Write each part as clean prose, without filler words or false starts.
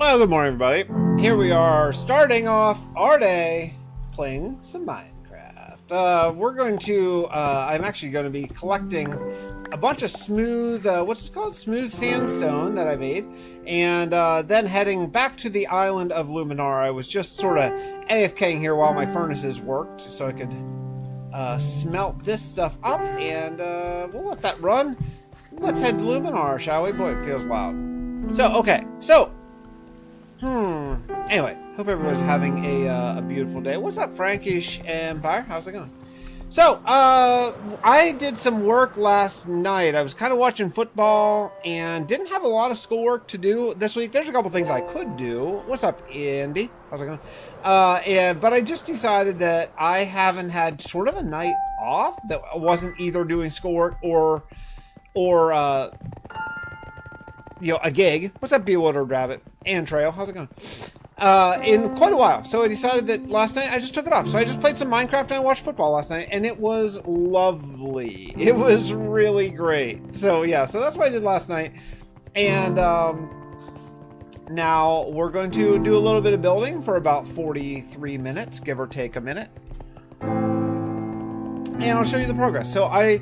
Well, good morning, everybody. Here we are, starting off our day playing some Minecraft. We're going to, I'm actually going to be collecting a bunch of smooth, what's it called? Smooth sandstone that I made. And then heading back to the island of Luma-Nar. I was just sort of AFKing here while my furnaces worked, so I could smelt this stuff up. And we'll let that run. Let's head to Luma-Nar, shall we? Boy, it feels loud. So, okay, so... Anyway, hope everyone's having a beautiful day. What's up, Frankish Empire? How's it going? So, I did some work last night. I was kind of watching football and didn't have a lot of schoolwork to do this week. There's a couple things I could do. What's up, Andy? How's it going? But I just decided that I haven't had sort of a night off that I wasn't either doing schoolwork or you know, a gig. What's up, Bewildered Rabbit? And Trail, how's it going? In quite a while. So I decided that last night I just took it off. So I just played some Minecraft and I watched football last night, and it was lovely. It was really great. So yeah, so that's what I did last night. And now we're going to do a little bit of building for about 43 minutes, give or take a minute. And I'll show you the progress. So I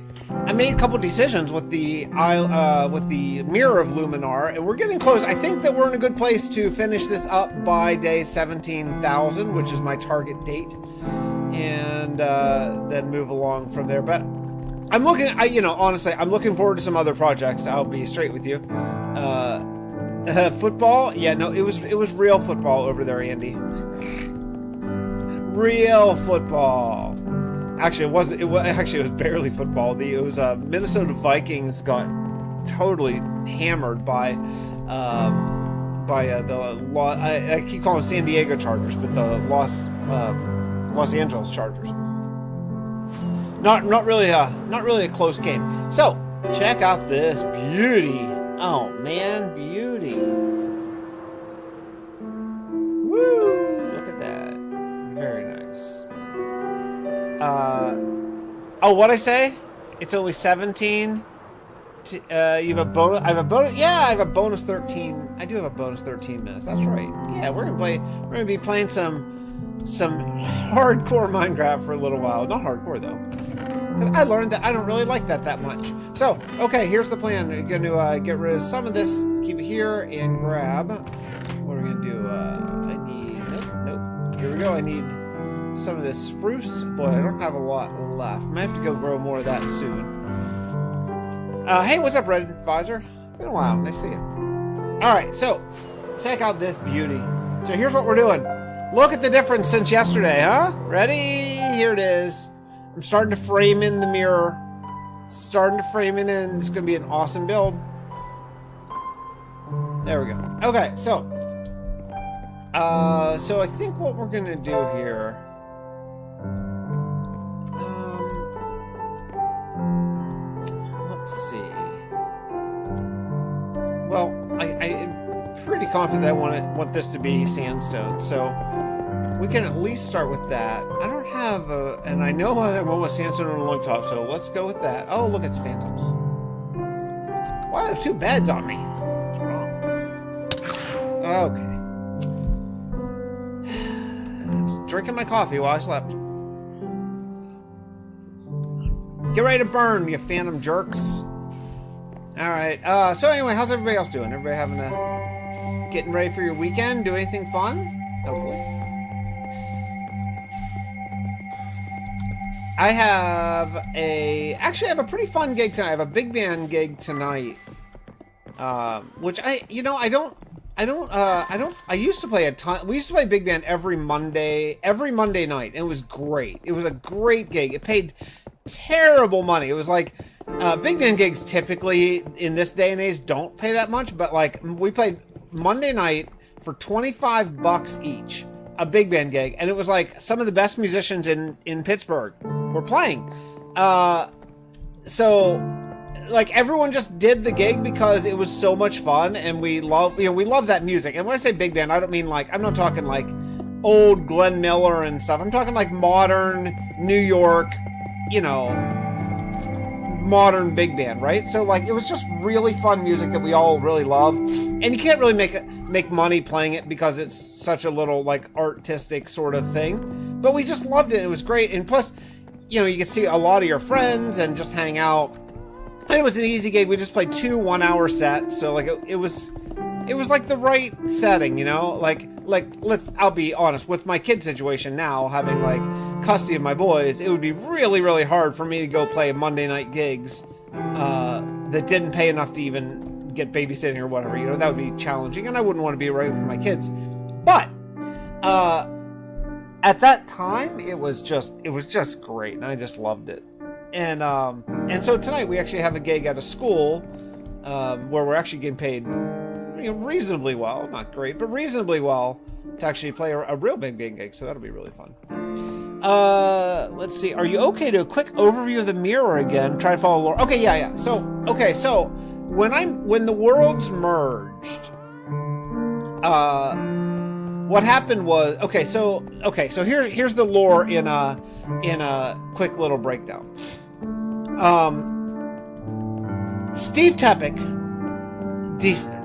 made a couple decisions with the mirror of Luma-Nar, and we're getting close. I think that we're in a good place to finish this up by day 17,000, which is my target date, and then move along from there. But I'm looking, honestly, I'm looking forward to some other projects. I'll be straight with you. Football, yeah, no, it was real football over there, Andy. Real football. Actually, it wasn't. It was barely football. It was Minnesota Vikings got totally hammered by I keep calling them San Diego Chargers, but the Los Angeles Chargers. Not really a close game. So check out this beauty. Oh man, beauty. Woo! Look at that. Very nice. Oh, what'd I say? It's only 17. You have a bonus. I have a bonus. Yeah, I have a bonus 13. I do have a bonus 13 minutes. That's right. Yeah, we're gonna be playing some hardcore Minecraft for a little while. Not hardcore though, because I learned that I don't really like that much. So, okay, here's the plan. We're gonna get rid of some of this, keep it here, and grab. What are we gonna do? I need. Nope. Here we go. I need some of this spruce, but I don't have a lot left. I might have to go grow more of that soon. Hey, what's up, Red Advisor? Been a while. Nice to see you. Alright, so check out this beauty. So here's what we're doing. Look at the difference since yesterday, huh? Ready? Here it is. I'm starting to frame in the mirror. Starting to frame it in. It's going to be an awesome build. There we go. Okay, so I think what we're going to do here... let's see. Well, I'm pretty confident I want this to be sandstone, so we can at least start with that. I don't have and I know I want sandstone on the log top, so let's go with that. Oh, look, it's phantoms. Why there's two beds on me? What's wrong? Okay. I was drinking my coffee while I slept. Get ready to burn, you phantom jerks. Alright, so anyway, how's everybody else doing? Everybody getting ready for your weekend? Do anything fun? Hopefully. I have a pretty fun gig tonight. I have a big band gig tonight. Which I used to play a ton. We used to play big band every Monday night, and it was great. It was a great gig. It paid terrible money. It was like big band gigs typically in this day and age don't pay that much, but like we played Monday night for $25 each, a big band gig, and it was like some of the best musicians in Pittsburgh were playing. So like everyone just did the gig because it was so much fun, and we love that music. And when I say big band, I don't mean like, I'm not talking like old Glenn Miller and stuff. I'm talking like modern New York, modern big band, right? So like it was just really fun music that we all really love, and you can't really make make money playing it because it's such a little like artistic sort of thing. But we just loved it. It was great. And plus, you know, you can see a lot of your friends and just hang out. And it was an easy gig. We just played 2 1-hour sets. So like it was like the right setting, you know, like I'll be honest, with my kid situation now, having like custody of my boys, it would be really, really hard for me to go play Monday night gigs that didn't pay enough to even get babysitting or whatever, you know. That would be challenging, and I wouldn't want to be away from my kids. But at that time, it was just great, and I just loved it. And so tonight we actually have a gig at a school where we're actually getting paid, you know, reasonably well, not great, but reasonably well, to actually play a real big gig. So that'll be really fun. Let's see. Are you okay to a quick overview of the mirror again? Try to follow lore. Okay, yeah. So when the worlds merged, what happened was so here's the lore in a quick little breakdown. Steve Tepic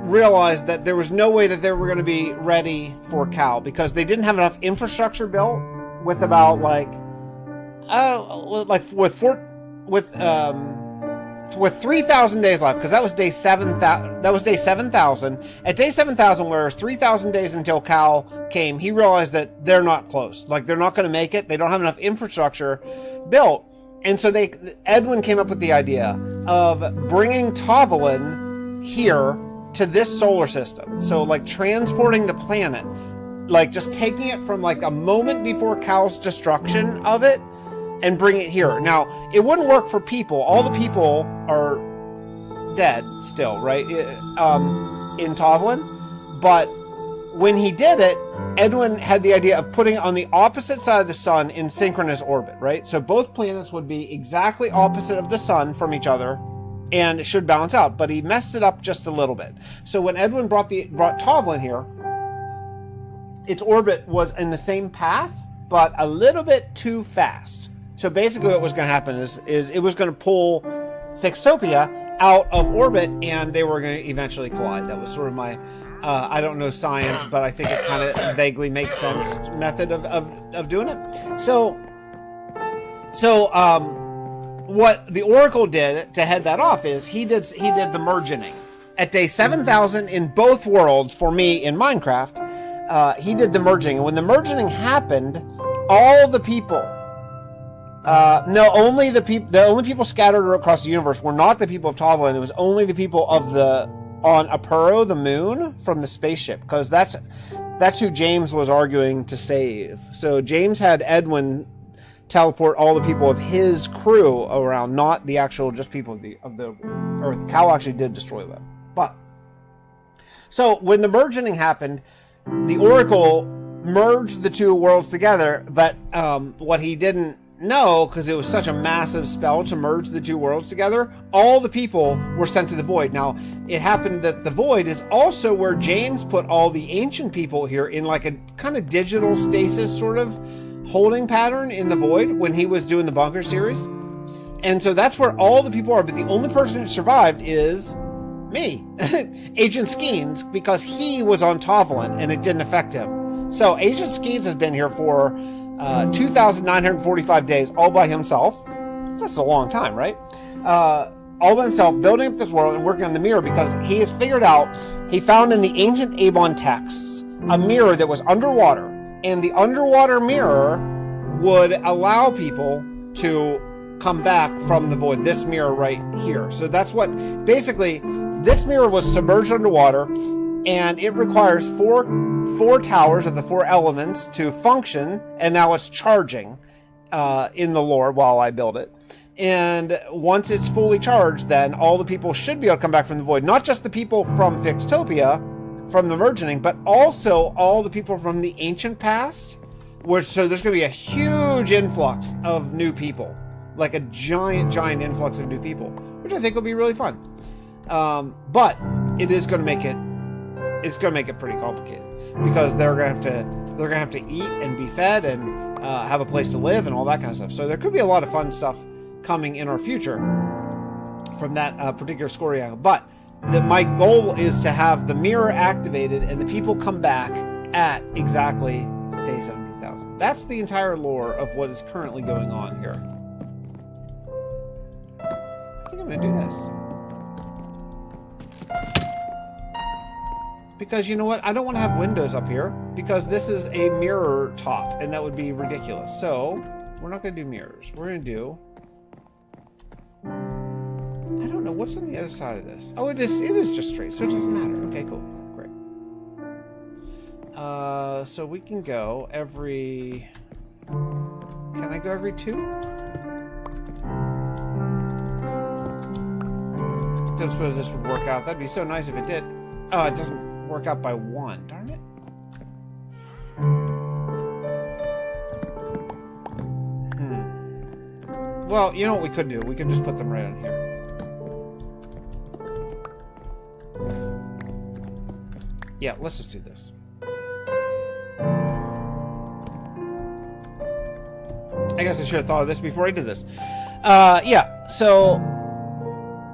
realized that there was no way that they were going to be ready for Cal because they didn't have enough infrastructure built with about with 3,000 days left, because that was day 7,000. That was day 7,000. At day 7,000, where there's 3,000 days until Cal came, he realized that they're not close. Like, they're not going to make it. They don't have enough infrastructure built. And so Edwin came up with the idea of bringing Tovalin here to this solar system. So, like, transporting the planet, like, just taking it from, like, a moment before Cal's destruction of it and bring it here. Now, it wouldn't work for people. All the people are dead still, right? In Tovalin. But when he did it, Edwin had the idea of putting it on the opposite side of the sun in synchronous orbit, right? So both planets would be exactly opposite of the sun from each other, and it should balance out. But he messed it up just a little bit. So when Edwin brought Tovalin here, its orbit was in the same path, but a little bit too fast. So basically what was going to happen is it was going to pull Fixtopia out of orbit, and they were going to eventually collide. That was sort of my, I don't know science, but I think it kind of vaguely makes sense method of doing it. So what the Oracle did to head that off is he did the merging. At day 7,000 in both worlds, for me in Minecraft, he did the merging. And when the merging happened, all the people, the only people scattered across the universe were not the people of Tovalin. It was only the people on Apuro, the moon, from the spaceship, because that's who James was arguing to save. So James had Edwin teleport all the people of his crew around, not the actual just people of the Earth. Cal actually did destroy them. But so when the merging happened, the Oracle merged the two worlds together, but what he didn't know, because it was such a massive spell to merge the two worlds together, all the people were sent to the Void. Now, it happened that the Void is also where James put all the ancient people here in like a kind of digital stasis sort of holding pattern in the Void when he was doing the Bunker series. And so that's where all the people are, but the only person who survived is me, Agent Skeens, because he was on Tovalin and it didn't affect him. So Agent Skeens has been here for 2,945 days all by himself. That's a long time, right? All by himself, building up this world and working on the mirror, because he has figured out, he found in the ancient Avon texts a mirror that was underwater, and the underwater mirror would allow people to come back from the Void. This mirror right here. So that's what, basically, this mirror was submerged underwater, and it requires four towers of the 4 elements to function, and now it's charging in the lore while I build it. And once it's fully charged, then all the people should be able to come back from the Void. Not just the people from Fixtopia, from the merging, but also all the people from the ancient past. So there's going to be a huge influx of new people. Like a giant influx of new people, which I think will be really fun. But it is going to make it, it's going to make it pretty complicated, because they're going to have to eat and be fed and have a place to live and all that kind of stuff. So there could be a lot of fun stuff coming in our future from that particular story angle. But my goal is to have the mirror activated and the people come back at exactly day 17,000. That's the entire lore of what is currently going on here. I think I'm going to do this. Because you know what? I don't want to have windows up here because this is a mirror top and that would be ridiculous. So we're not going to do mirrors. We're going to do... I don't know. What's on the other side of this? Oh, it is just straight, so it doesn't matter. Okay, cool. Great. So we can go every... Can I go every 2? Don't suppose this would work out. That'd be so nice if it did. Oh, it doesn't work out by 1. Darn it. Well, you know what we could do? We could just put them right on here. Yeah, let's just do this. I guess I should have thought of this before I did this. Yeah, so...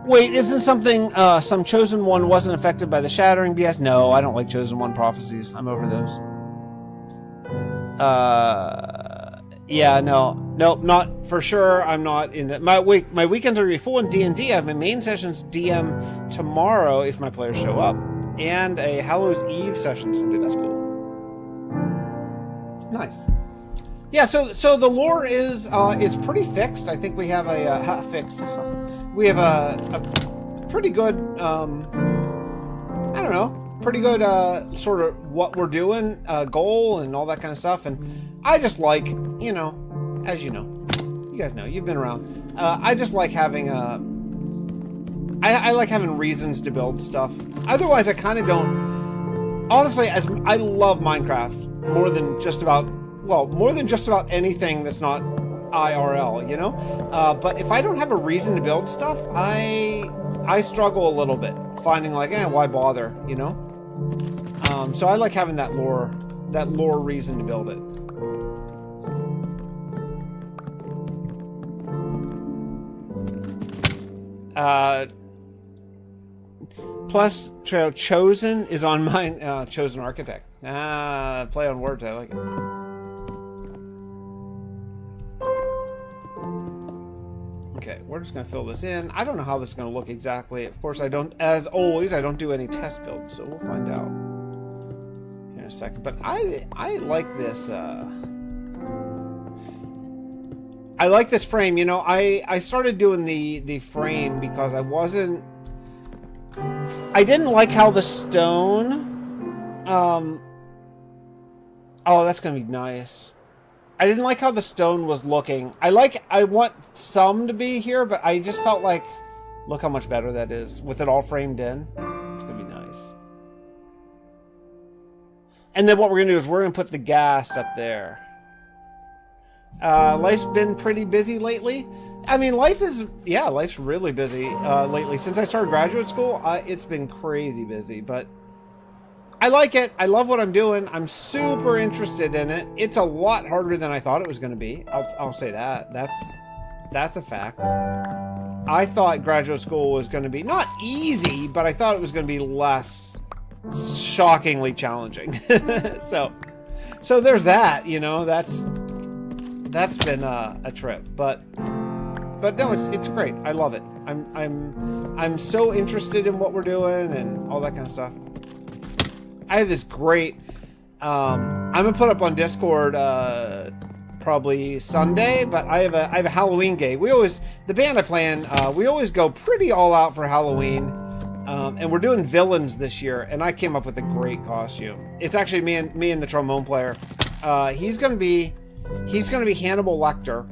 Wait, isn't something, some Chosen One wasn't affected by the Shattering BS? No, I don't like Chosen One prophecies. I'm over those. Yeah, no. Nope, not for sure. I'm not in that. My weekends are going to be full in D&D. I have my main sessions DM tomorrow if my players show up. And a Hallows Eve session Sunday. That's cool. Nice. Yeah, so the lore is pretty fixed. I think we have a fixed. We have a pretty good I don't know, pretty good sort of what we're doing, goal and all that kind of stuff. And I just like, you know, as you know, you guys know, you've been around. I just like having I like having reasons to build stuff. Otherwise, I kind of don't. Honestly, as I love Minecraft more than just about anything that's not IRL, you know. But if I don't have a reason to build stuff, I struggle a little bit finding like, why bother, you know. So I like having that lore reason to build it. Plus, Chosen is on mine. Chosen Architect. Play on words. I like it. Okay, we're just gonna fill this in. I don't know how this is gonna look exactly. Of course, I don't. As always, I don't do any test builds, so we'll find out in a second. But I like this. I like this frame. You know, I started doing the frame because I didn't like how the stone. Oh, that's gonna be nice. I didn't like how the stone was looking. I want some to be here, but I just felt like, look how much better that is with it all framed in. It's gonna be nice. And then what we're gonna do is we're gonna put the gas up there. Life's been pretty busy lately. I mean, life's really busy lately. Since I started graduate school, it's been crazy busy, but I like it. I love what I'm doing. I'm super interested in it. It's a lot harder than I thought it was going to be. I'll say that. That's a fact. I thought graduate school was going to be not easy, but I thought it was going to be less shockingly challenging. so there's that. You know, that's been a trip, but no, it's great. I love it. I'm so interested in what we're doing and all that kind of stuff. I have this great. I'm gonna put up on Discord probably Sunday, but I have a Halloween game. The band I play in, we always go pretty all out for Halloween, and we're doing villains this year. And I came up with a great costume. It's actually me and the trombone player. He's gonna be Hannibal Lecter,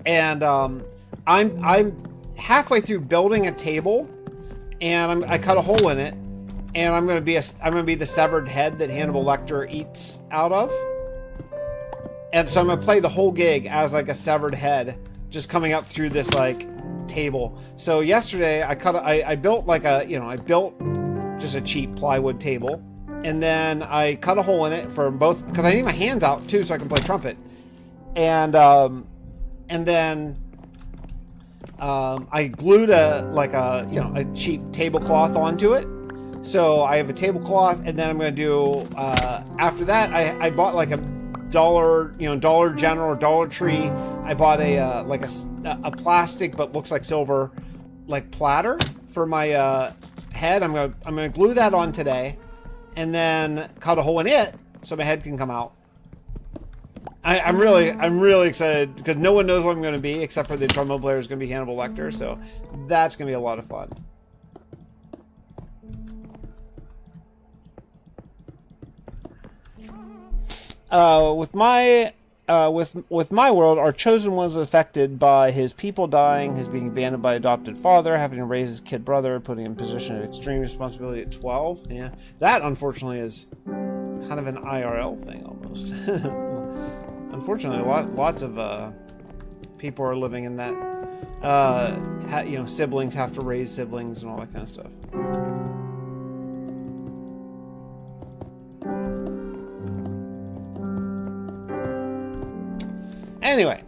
and I'm halfway through building a table, and I cut a hole in it. And I'm gonna be the severed head that Hannibal Lecter eats out of. And so I'm gonna play the whole gig as like a severed head, just coming up through this like table. So yesterday I built just a cheap plywood table, and then I cut a hole in it for both because I need my hands out too so I can play trumpet. And then I glued a cheap tablecloth onto it. So I have a tablecloth, and then I'm going to do, after that, I bought like a Dollar General or Dollar Tree. I bought a plastic but looks like silver like platter for my head. I'm gonna glue that on today, and then cut a hole in it so my head can come out. I'm really excited because no one knows what I'm going to be except for the drum player is going to be Hannibal Lecter, so that's going to be a lot of fun. With my world, our chosen one was affected by his people dying, his being abandoned by adopted father, having to raise his kid brother, putting him in a position of extreme responsibility at 12. Yeah, that unfortunately is kind of an IRL thing almost. Unfortunately, lots of people are living in that. Siblings have to raise siblings and all that kind of stuff. Anyway,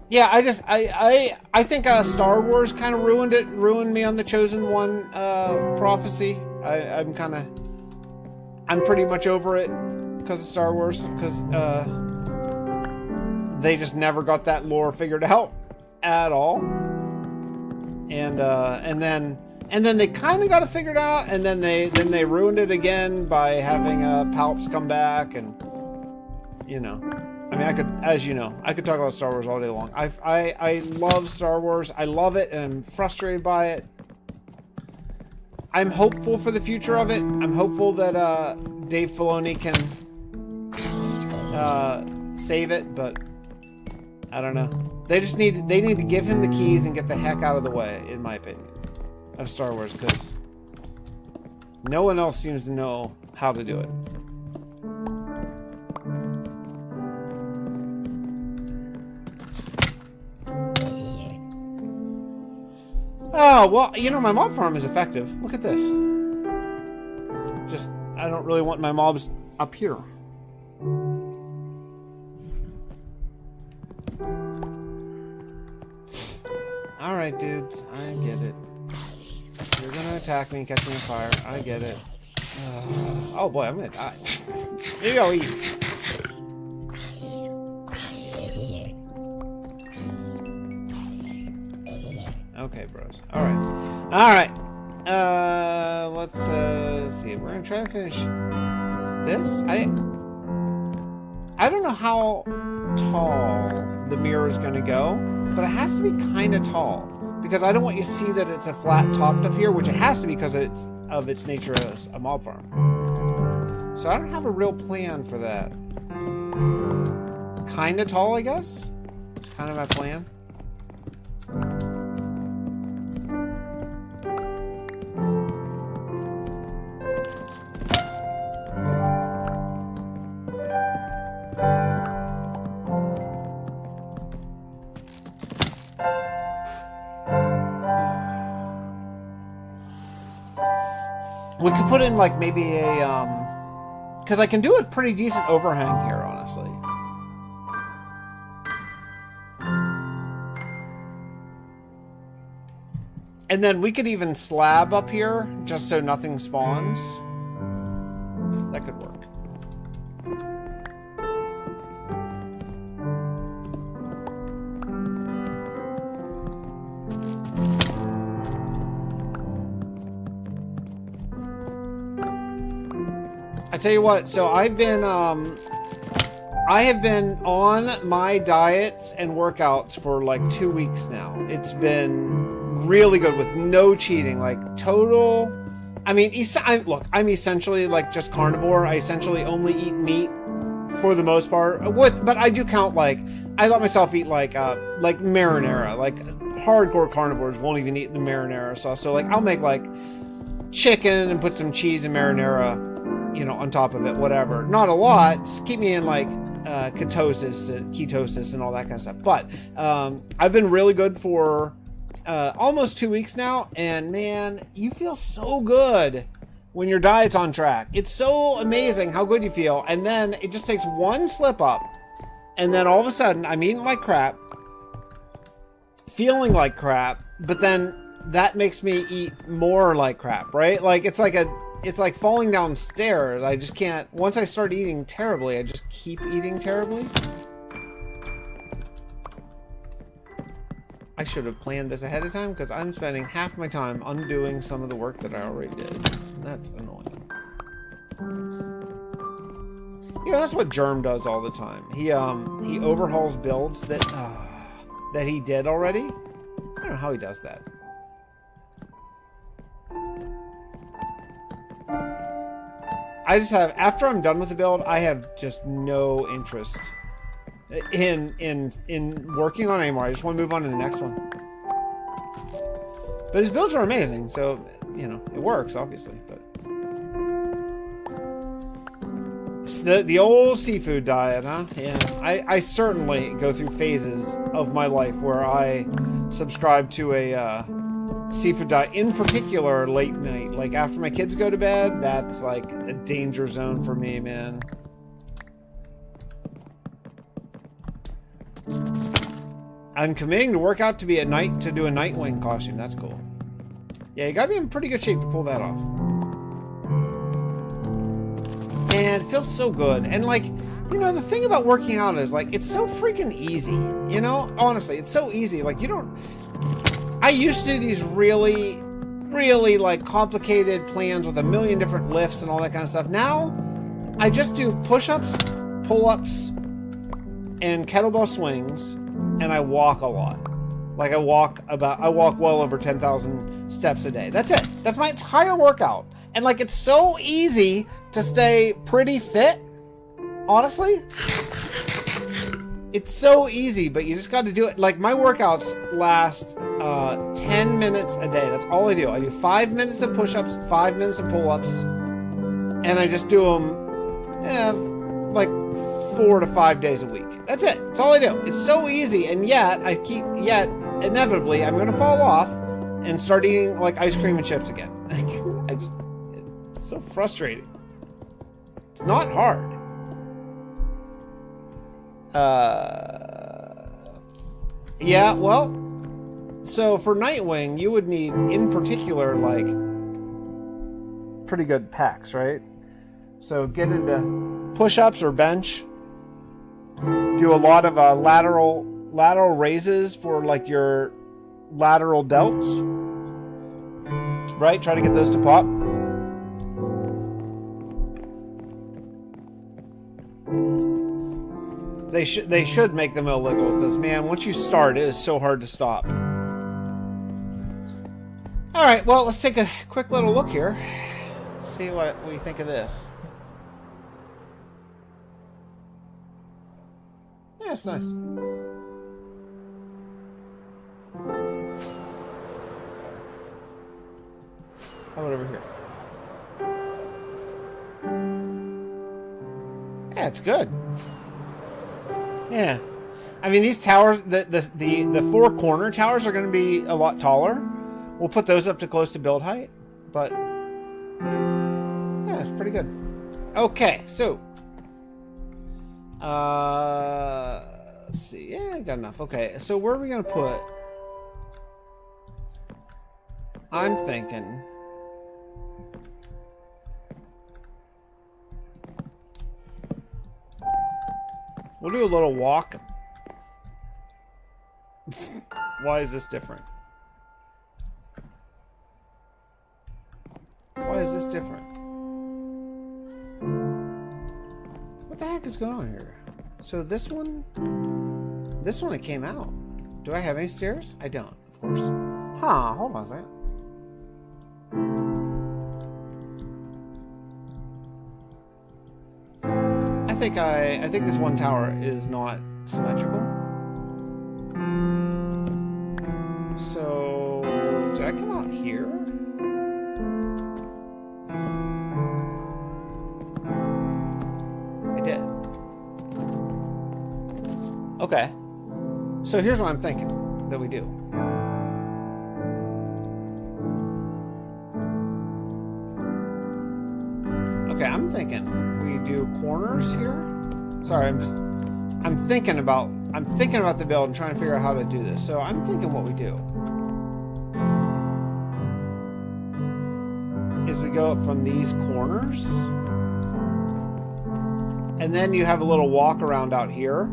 yeah, I think Star Wars kind of ruined me on the Chosen One prophecy. I'm pretty much over it because of Star Wars, because they just never got that lore figured out at all, and then they kind of got it figured out, and then they ruined it again by having Palps come back, and I mean, I could talk about Star Wars all day long. I love Star Wars. I love it, and I'm frustrated by it. I'm hopeful for the future of it. I'm hopeful that Dave Filoni can save it, but I don't know. They need to give him the keys and get the heck out of the way, in my opinion, of Star Wars, because no one else seems to know how to do it. Oh, well, my mob farm is effective. Look at this. Just, I don't really want my mobs up here. Alright, dudes. I get it. You're gonna attack me and catch me on fire. I get it. Oh, boy, I'm gonna die. Here you go, eat. Okay, bros. Alright. Let's see. We're gonna try to finish this. I don't know how tall the mirror is gonna go, but it has to be kind of tall, because I don't want you to see that it's a flat topped up here, which it has to be because of its nature as a mob farm. So I don't have a real plan for that. Kind of tall, I guess. It's kind of my plan. We could put in like maybe a because I can do a pretty decent overhang here, honestly. And then we could even slab up here just so nothing spawns. That could work. I tell you what, so I have been on my diets and workouts for like 2 weeks now. It's been really good with no cheating, like total. I mean, look, I'm essentially like just carnivore. I essentially only eat meat for the most part. But I do count, like, I let myself eat like marinara. Like hardcore carnivores won't even eat the marinara sauce. So like I'll make like chicken and put some cheese and marinara, on top of it, whatever. Not a lot. Just keep me in like ketosis and all that kind of stuff. But I've been really good for almost 2 weeks now, and man, you feel so good when your diet's on track. It's so amazing how good you feel, and then it just takes one slip up, and then all of a sudden I'm eating like crap, feeling like crap, but then that makes me eat more like crap, right? Like it's like falling down stairs. I just can't. Once I start eating terribly, I just keep eating terribly. I should have planned this ahead of time because I'm spending half my time undoing some of the work that I already did. That's annoying. You know, that's what Germ does all the time. He overhauls builds that he did already. I don't know how he does that. I just have, after I'm done with the build, I have just no interest in working on anymore. I just want to move on to the next one. But his builds are amazing, so you know it works, obviously. But it's the old seafood diet, huh? Yeah, I certainly go through phases of my life where I subscribe to a seafood diet. In particular, late night, like after my kids go to bed. That's like a danger zone for me, man. I'm committing to work out to be at night to do a Nightwing costume. That's cool. Yeah, you gotta be in pretty good shape to pull that off. And it feels so good. And like, you know, the thing about working out is like, it's so freaking easy. You know, honestly, it's so easy. Like you don't, I used to do these really, really like complicated plans with a million different lifts and all that kind of stuff. Now, I just do push-ups, pull-ups, and kettlebell swings. And I walk a lot. Like I walk well over 10,000 steps a day. That's it. That's my entire workout. And like it's so easy to stay pretty fit. Honestly. It's so easy, but you just got to do it. Like my workouts last 10 minutes a day. That's all I do. I do 5 minutes of push-ups, 5 minutes of pull-ups. And I just do them like 4 to 5 days a week. That's it. That's all I do. It's so easy, and yet inevitably I'm gonna fall off and start eating like ice cream and chips again. It's so frustrating. It's not hard. Yeah, well, so for Nightwing, you would need, in particular, like pretty good pecs, right? So get into push-ups or bench. Do a lot of lateral raises for like your lateral delts, right? Try to get those to pop. They should make them illegal because man, once you start, it is so hard to stop. All right, well, let's take a quick little look here. See what we think of this. Yeah, it's nice. How about over here? Yeah, it's good. Yeah. I mean, these towers, the four corner towers are going to be a lot taller. We'll put those up to close to build height, but yeah, it's pretty good. Okay, so let's see. Yeah, I got enough. Okay, so where are we gonna put? I'm thinking we'll do a little walk. Why is this different? Why is this different? What the heck is going on here? So this one it came out. Do I have any stairs? I don't, of course. Huh, hold on a second. I think this one tower is not symmetrical. So did I come out here? I did. Okay. So here's what I'm thinking that we do. Okay, I'm thinking we do corners here. Sorry, I'm thinking about, I'm thinking about the build and trying to figure out how to do this. So I'm thinking what we do is we go up from these corners, and then you have a little walk around out here,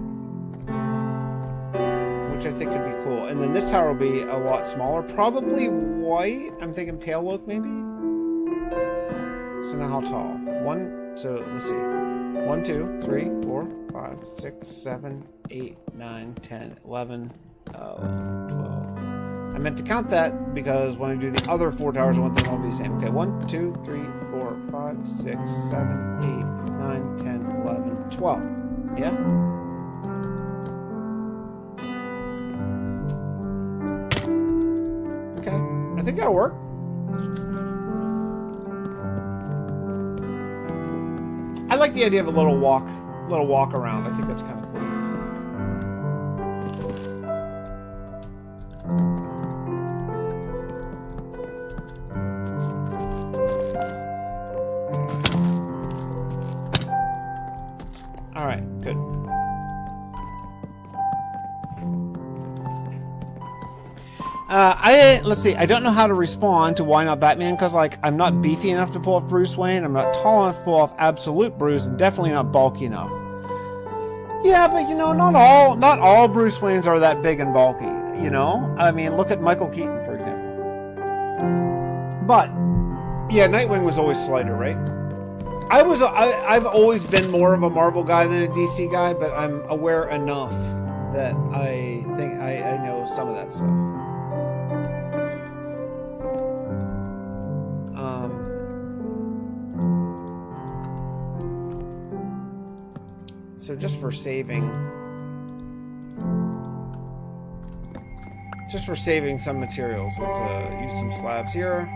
which I think could be cool. And then this tower will be a lot smaller, probably white. I'm thinking pale oak maybe. So now how tall? So let's see. 1, 2, 3, 4, 5, 6, 7, 8, 9, 10, 11, 12. I meant to count that because when I do the other 4 towers, I want them all to be the same. Okay, 1, 2, 3, 4, 5, 6, 7, 8, 9, 10, 11, 12. Yeah? Okay, I think that'll work. I like the idea of a little walk around. I think that's kind of cool. All right, good. Let's see. I don't know how to respond to Why Not Batman, because like I'm not beefy enough to pull off Bruce Wayne. I'm not tall enough to pull off absolute Bruce, and definitely not bulky enough. Yeah, but you know, not all Bruce Waynes are that big and bulky. You know, I mean, look at Michael Keaton for example. But yeah, Nightwing was always slighter, right? I've always been more of a Marvel guy than a DC guy, but I'm aware enough that I think I know some of that stuff. So just for saving some materials, let's use some slabs here.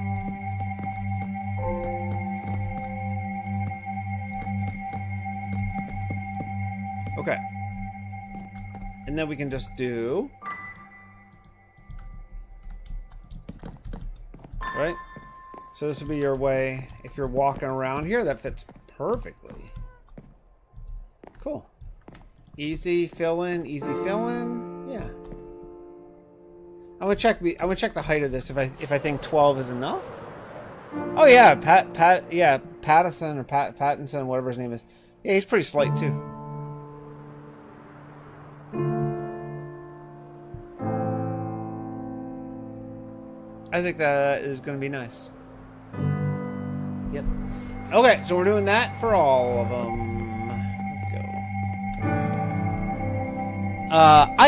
Okay. And then we can just do, right? So this will be your way if you're walking around here. That fits perfectly. Cool. Easy fill in, yeah. I would check the height of this if I think 12 is enough. Oh yeah, Pattinson or Pattinson, whatever his name is. Yeah, he's pretty slight too. I think that is going to be nice. Yep. Okay, so we're doing that for all of them.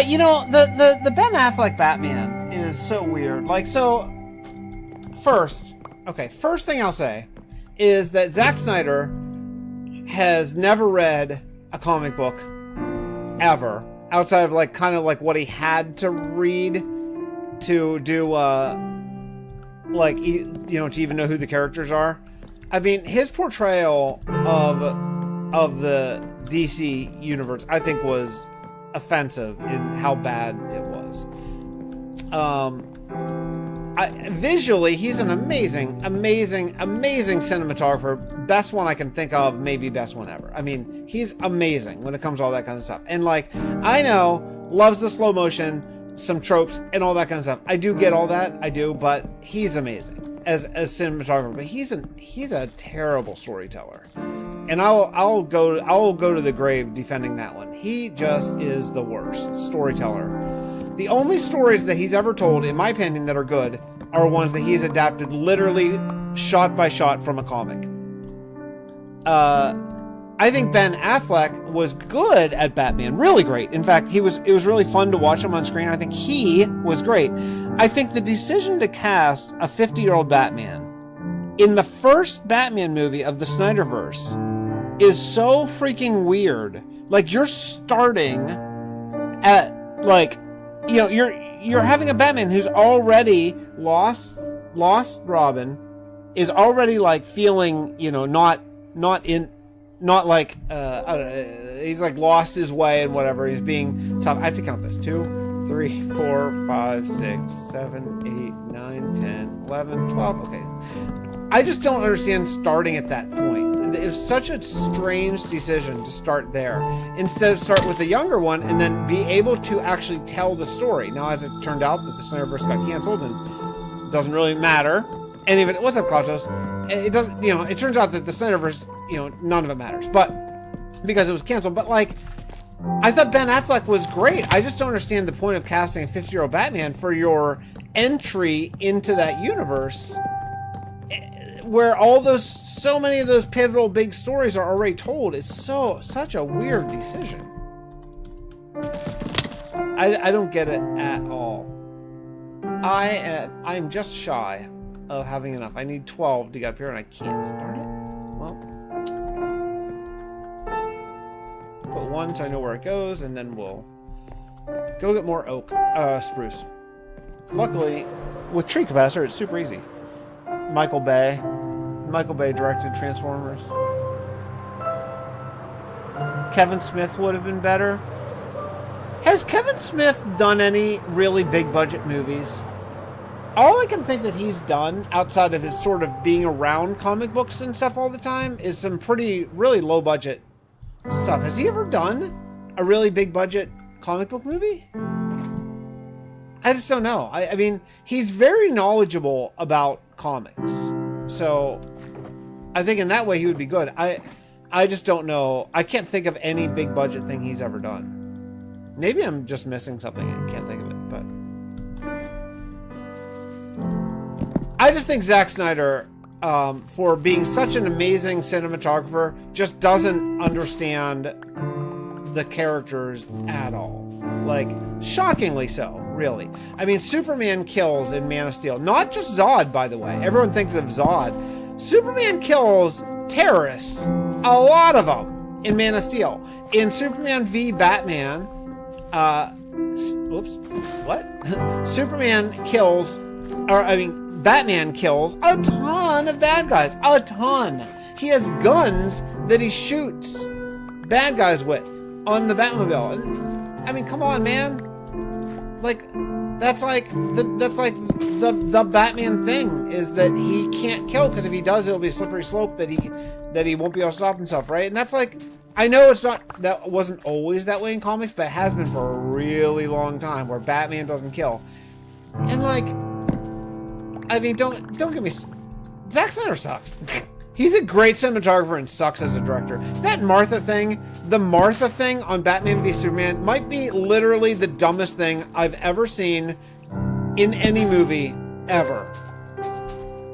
You know, the Ben Affleck Batman is so weird. Like, so, first thing I'll say is that Zack Snyder has never read a comic book ever, outside of like kind of like what he had to read to do, like, you know, to even know who the characters are. I mean, his portrayal of the DC universe, I think, was offensive in how bad it was. Visually, he's an amazing cinematographer. Best one I can think of, maybe best one ever. I mean, he's amazing when it comes to all that kind of stuff. And like, I know, loves the slow motion, some tropes, and all that kind of stuff. I do get all that, I do, but he's amazing as cinematographer. But he's a terrible storyteller. And I'll go to the grave defending that one. He just is the worst storyteller. The only stories that he's ever told, in my opinion, that are good are ones that he's adapted literally shot by shot from a comic. I think Ben Affleck was good at Batman, really great. In fact, it was really fun to watch him on screen. I think he was great. I think the decision to cast a 50-year-old Batman in the first Batman movie of the Snyderverse is so freaking weird. Like, you're starting at, like, you know, you're having a Batman who's already lost Robin, is already like feeling, you know, not like I don't know, he's like lost his way and whatever. He's being tough. I have to count this: 2, 3, 4, 5, 6, 7, 8, 9, 10, 11, 12. Okay, I just don't understand starting at that point. it was such a strange decision to start there instead of start with the younger one and then be able to actually tell the story. Now, as it turned out that the Snyderverse got canceled and it doesn't really matter. Any of it, what's up, Klaus? It doesn't, you know, it turns out that the Snyderverse, you know, none of it matters, but because it was canceled. But like, I thought Ben Affleck was great. I just don't understand the point of casting a 50-year-old Batman for your entry into that universe where so many of those pivotal big stories are already told. It's such a weird decision. I don't get it at all. I'm just shy of having enough. I need 12 to get up here and I can't start it. Well, put one so I know where it goes, and then we'll go get more spruce. Luckily, with tree capacitor, it's super easy. Michael Bay directed Transformers. Kevin Smith would have been better. Has Kevin Smith done any really big budget movies? All I can think that he's done outside of his sort of being around comic books and stuff all the time is some really low budget stuff. Has he ever done a really big budget comic book movie? I just don't know. I mean, he's very knowledgeable about comics. So I think in that way he would be good. I just don't know. I can't think of any big budget thing he's ever done. Maybe I'm just missing something and can't think of it, but I just think Zack Snyder, for being such an amazing cinematographer, just doesn't understand the characters at all. Like, shockingly so, really. I mean, Superman kills in Man of Steel. Not just Zod, by the way. Everyone thinks of Zod. Superman kills terrorists. A lot of them in Man of Steel. In Superman v. Batman, Batman kills a ton of bad guys. A ton. He has guns that he shoots bad guys with on the Batmobile. I mean, come on, man. Like, that's like the Batman thing is that he can't kill, because if he does, it'll be a slippery slope that he won't be able to stop himself, right? And that's like, I know that wasn't always that way in comics, but it has been for a really long time where Batman doesn't kill. And like, I mean, don't get me. Zack Snyder sucks. He's a great cinematographer and sucks as a director. That Martha thing, the Martha thing on Batman v Superman might be literally the dumbest thing I've ever seen in any movie ever.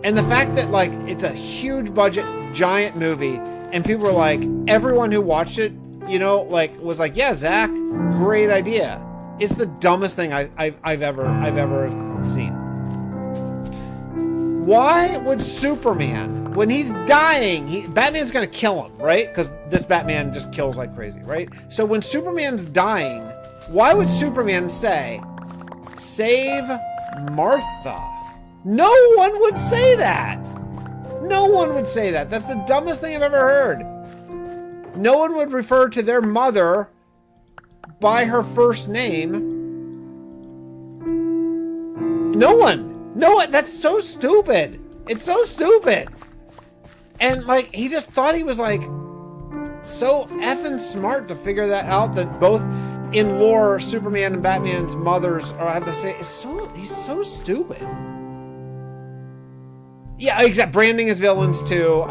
And the fact that like it's a huge budget, giant movie, and people were like, everyone who watched it, you know, like was like, yeah, Zach, great idea. It's the dumbest thing I've ever seen. Why would Superman, when he's dying, Batman's gonna kill him, right? Because this Batman just kills like crazy, right? So when Superman's dying, why would Superman say, save Martha? No one would say that. No one would say that. That's the dumbest thing I've ever heard. No one would refer to their mother by her first name. No one. No, that's so stupid. It's so stupid. And like, he just thought he was like so effing smart to figure that out, that both in lore, Superman and Batman's mothers have the same. He's so stupid. Yeah, except branding as villains too.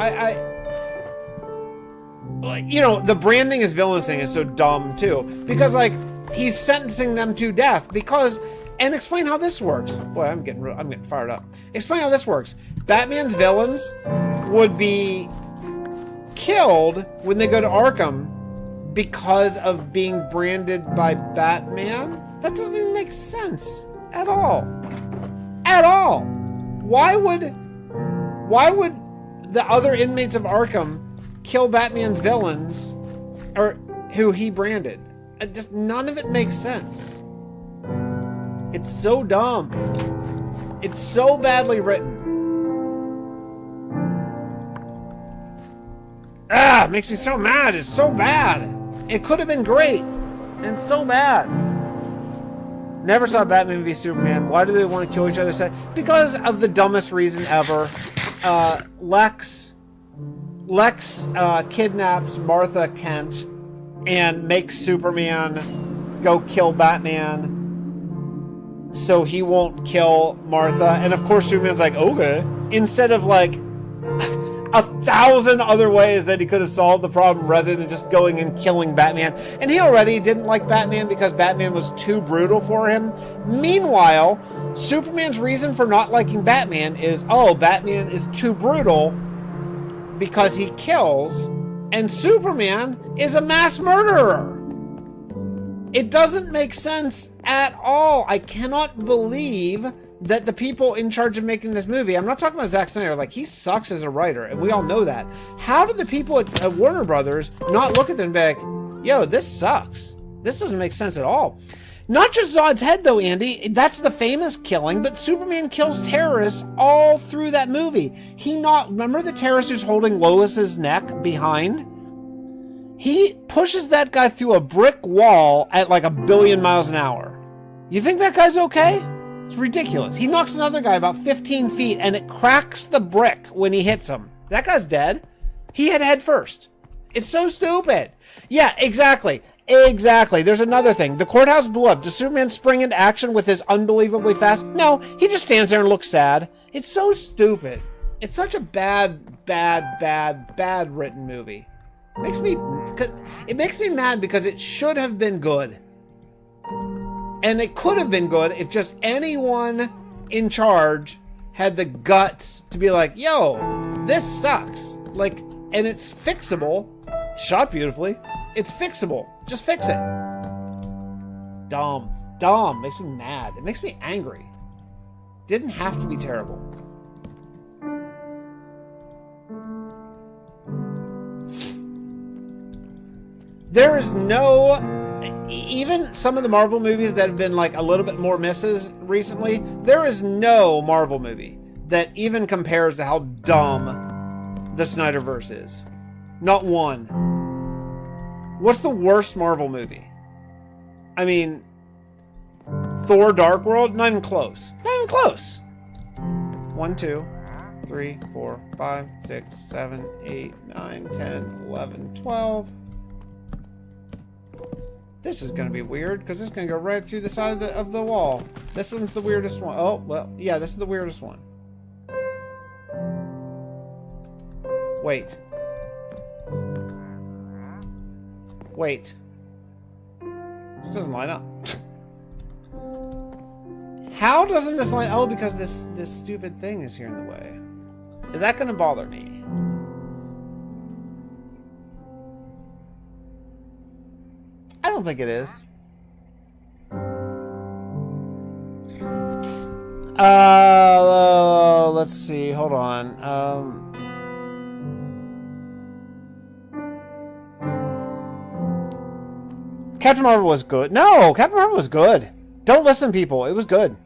You know, the branding as villains thing is so dumb too, because like he's sentencing them to death because. And explain how this works. Boy, I'm getting fired up. Explain how this works. Batman's villains would be killed when they go to Arkham because of being branded by Batman. That doesn't even make sense at all. At all. Why would the other inmates of Arkham kill Batman's villains, or who he branded? Just none of it makes sense. It's so dumb. It's so badly written. It makes me so mad. It's so bad. It could have been great. And so bad. Never saw Batman v Superman. Why do they want to kill each other? Because of the dumbest reason ever. Lex Lex kidnaps Martha Kent and makes Superman go kill Batman so he won't kill Martha. And of course Superman's like, okay. Instead of like 1,000 other ways that he could have solved the problem rather than just going and killing Batman. And he already didn't like Batman because Batman was too brutal for him. Meanwhile, Superman's reason for not liking Batman is, Batman is too brutal because he kills, and Superman is a mass murderer. It doesn't make sense at all. I cannot believe that the people in charge of making this movie, I'm not talking about Zack Snyder, like, he sucks as a writer, and we all know that. How did the people at Warner Brothers not look at them and be like, yo, this sucks. This doesn't make sense at all. Not just Zod's head, though, Andy. That's the famous killing, but Superman kills terrorists all through that movie. Remember the terrorist who's holding Lois's neck behind? He pushes that guy through a brick wall at like 1 billion miles an hour. You think that guy's okay? It's ridiculous. He knocks another guy about 15 feet and it cracks the brick when he hits him. That guy's dead. He hit head first. It's so stupid. Yeah, exactly. Exactly. There's another thing. The courthouse blew up. Does Superman spring into action with his unbelievably fast? No, he just stands there and looks sad. It's so stupid. It's such a bad written movie. It makes me mad because it should have been good. And it could have been good if just anyone in charge had the guts to be like, yo, this sucks. Like, and it's fixable. Shot beautifully. It's fixable. Just fix it. Dumb. Makes me mad. It makes me angry. Didn't have to be terrible. There is no... Even some of the Marvel movies that have been like a little bit more misses recently, there is no Marvel movie that even compares to how dumb the Snyderverse is. Not one. What's the worst Marvel movie? I mean, Thor Dark World? Not even close. Not even close. 1, 2, 3, 4, 5, 6, 7, 8, 9, 10, 11, 12. This is going to be weird because it's going to go right through the side of the wall. This one's the weirdest one. Oh, well, yeah, this is the weirdest one. Wait. This doesn't line up. How doesn't this line? Oh, because this stupid thing is here in the way. Is that going to bother me? I don't think it is. Let's see. Hold on. Captain Marvel was good. No, Captain Marvel was good. Don't listen, people. It was good.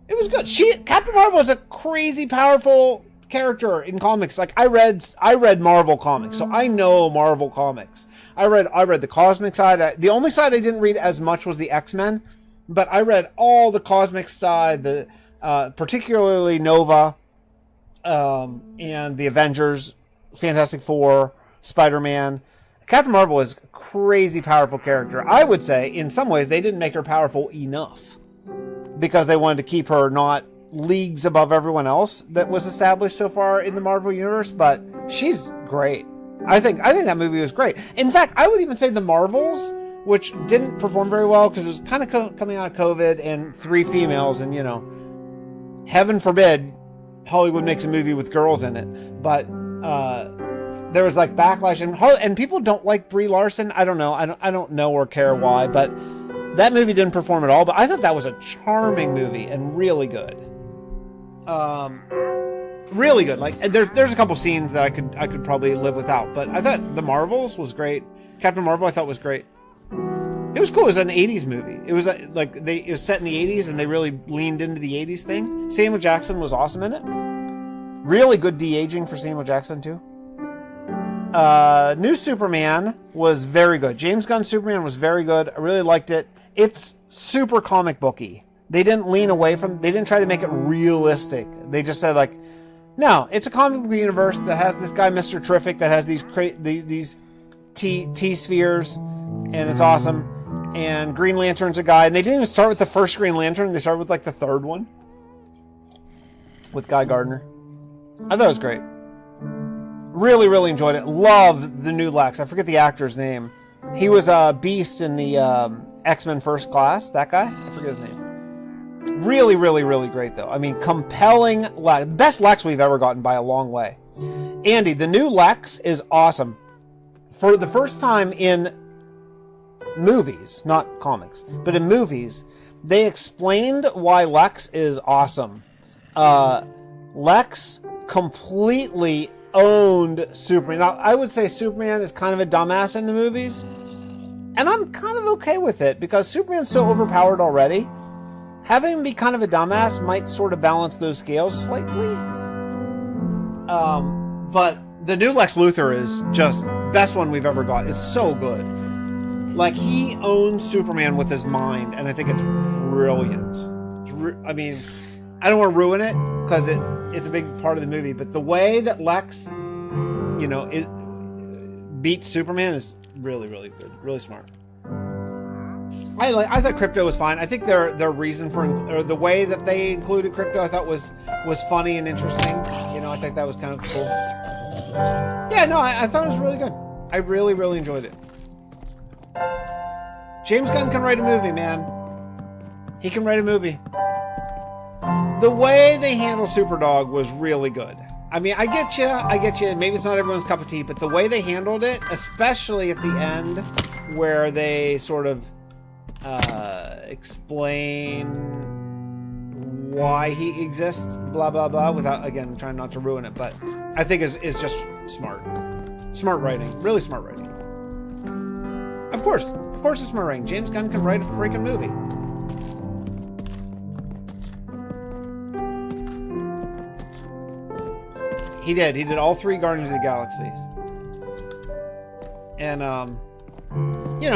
It was good. Captain Marvel was a crazy powerful character in comics. Like I read Marvel comics, so I know Marvel comics. I read the cosmic side. The only side I didn't read as much was the X-Men, but I read all the cosmic side, particularly Nova, and the Avengers, Fantastic Four, Spider-Man. Captain Marvel is a crazy powerful character. I would say, in some ways, they didn't make her powerful enough because they wanted to keep her not leagues above everyone else that was established so far in the Marvel Universe, but she's great. I think that movie was great. In fact, I would even say the Marvels, which didn't perform very well because it was kind of coming out of COVID and 3 females, and heaven forbid Hollywood makes a movie with girls in it. But there was like backlash, and people don't like Brie Larson. I don't know. I don't know or care why, but that movie didn't perform at all. But I thought that was a charming movie and really good. Really good. Like there's a couple scenes that I could probably live without, but I thought The Marvels was great. Captain Marvel I thought was great. It was cool. It was an 80s movie. It was it was set in the 80s and they really leaned into the 80s thing. Samuel Jackson was awesome in it. Really good de-aging for Samuel Jackson too. New Superman was very good. James Gunn's Superman was very good. I really liked it. It's super comic booky. They didn't lean away from, they didn't try to make it realistic. They just said like, No, it's a comic book universe that has this guy, Mr. Terrific, that has these T-spheres, and it's awesome. And Green Lantern's a guy, and they didn't even start with the first Green Lantern. They started with like the third one with Guy Gardner. I thought it was great. Really, really enjoyed it. Loved the new Lex. I forget the actor's name. He was Beast in the X-Men First Class. That guy? I forget his name. Really, really, really great, though. I mean, compelling Lex. Best Lex we've ever gotten by a long way. Andy, the new Lex is awesome. For the first time in movies, not comics, but in movies, they explained why Lex is awesome. Lex completely owned Superman. Now, I would say Superman is kind of a dumbass in the movies, and I'm kind of okay with it because Superman's so overpowered already. Having him be kind of a dumbass might sort of balance those scales slightly. But the new Lex Luthor is just best one we've ever got. It's so good. Like, he owns Superman with his mind, and I think it's brilliant. I mean, I don't want to ruin it because it's a big part of the movie, but the way that Lex, it beats Superman is really, really good, really smart. I thought Crypto was fine. I think their reason or the way that they included Crypto, I thought was funny and interesting. I think that was kind of cool. Yeah, no, I thought it was really good. I really, really enjoyed it. James Gunn can write a movie, man. He can write a movie. The way they handle Superdog was really good. I mean, I get you. Maybe it's not everyone's cup of tea, but the way they handled it, especially at the end, where they sort of explain why he exists, blah, blah, blah, without, again, trying not to ruin it, but I think is just smart. Smart writing. Really smart writing. Of course it's smart writing. James Gunn can write a freaking movie. He did all 3 Guardians of the Galaxies. And,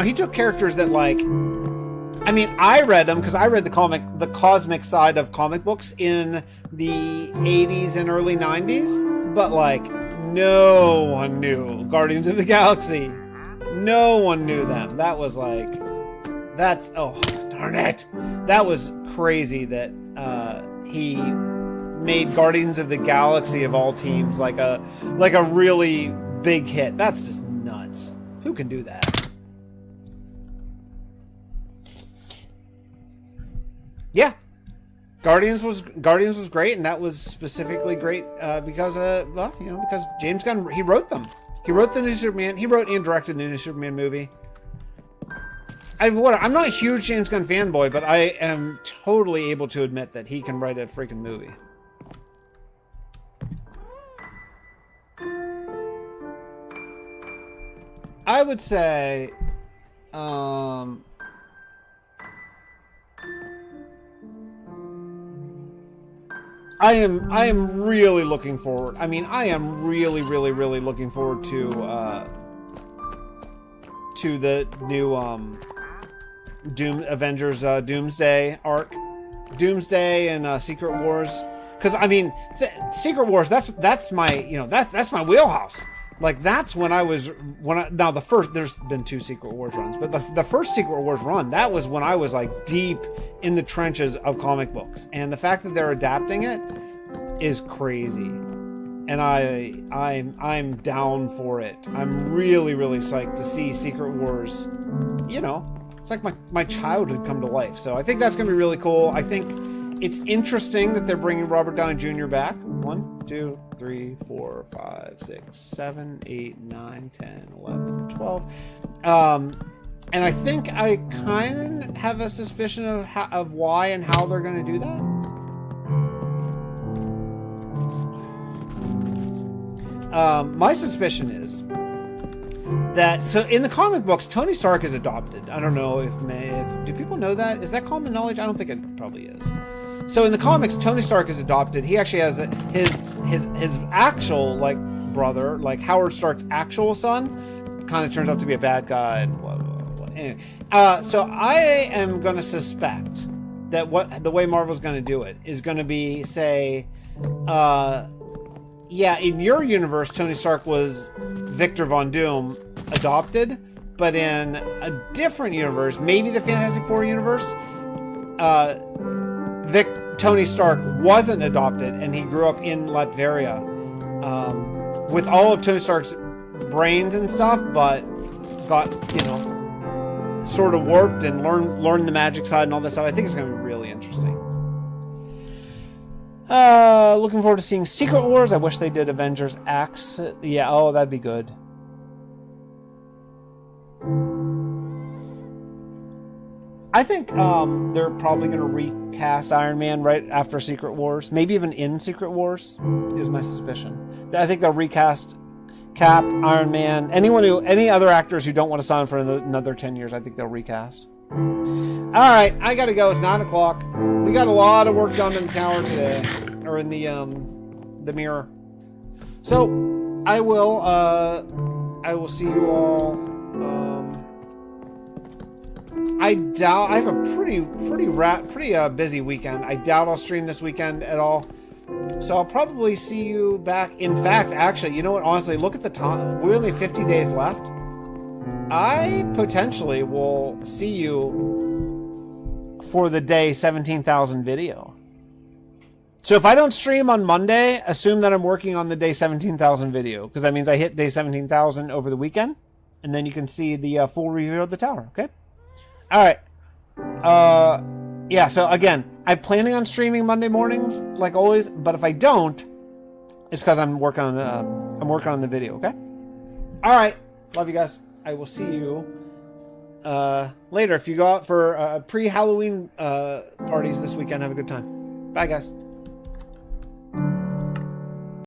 he took characters that, like, I mean, I read them because I read the cosmic side of comic books in the 80s and early 90s, but, like, no one knew Guardians of the Galaxy. No one knew them. That was like, oh, darn it. That was crazy that he made Guardians of the Galaxy of all teams like a really big hit. That's just nuts. Who can do that? Yeah. Guardians was great, and that was specifically great because James Gunn, he wrote them. He wrote the new Superman. He wrote and directed the new Superman movie. I'm not a huge James Gunn fanboy, but I am totally able to admit that he can write a freaking movie. I would say, I am really looking forward. I mean, I am really, really, really looking forward to the new Avengers Doomsday arc, Doomsday and Secret Wars. Because I mean, Secret Wars. That's my that's my wheelhouse. Like, that's there's been 2 Secret Wars runs, but the first Secret Wars run, that was when I was like deep in the trenches of comic books, and the fact that they're adapting it is crazy, and I'm down for it. I'm really, really psyched to see Secret Wars. It's like my childhood come to life, so I think that's gonna be really cool. I think it's interesting that they're bringing Robert Downey Jr. back. 1, 2, 3, 4, 5, 6, 7, 8, 9, 10, 11, 12. And I think I kind of have a suspicion of why and how they're going to do that. My suspicion is that, so in the comic books, Tony Stark is adopted. I don't know if do people know that? Is that common knowledge? I don't think it probably is. So in the comics, Tony Stark is adopted. He actually has his actual brother, like Howard Stark's actual son, kind of turns out to be a bad guy. And blah, blah, blah. Anyway, so I am going to suspect that the way Marvel's going to do it is going to be, say, yeah, in your universe, Tony Stark was Victor Von Doom adopted, but in a different universe, maybe the Fantastic Four universe, Tony Stark wasn't adopted, and he grew up in Latveria with all of Tony Stark's brains and stuff, but got, you know, sort of warped and learned the magic side and all this stuff. I think it's going to be really interesting. Looking forward to seeing Secret Wars. I wish they did Avengers Acts. Yeah, oh, that'd be good. I think they're probably going to recast Iron Man right after Secret Wars. Maybe even in Secret Wars is my suspicion. I think they'll recast Cap, Iron Man, any other actors who don't want to sign for another 10 years. I think they'll recast. All right, I got to go. It's 9 o'clock. We got a lot of work done in the tower today, or in the mirror. So I will see you all. I doubt I have a pretty busy weekend. I doubt I'll stream this weekend at all. So I'll probably see you back. In fact, actually, you know what? Honestly, look at the time. We're only 50 days left. I potentially will see you for the day 17,000 video. So if I don't stream on Monday, assume that I'm working on the day 17,000 video, because that means I hit day 17,000 over the weekend, and then you can see the full review of the tower. Okay. All right. Yeah. So again, I'm planning on streaming Monday mornings, like always. But if I don't, it's because I'm working on the video. Okay. All right. Love you guys. I will see you later. If you go out for pre-Halloween parties this weekend, have a good time. Bye, guys.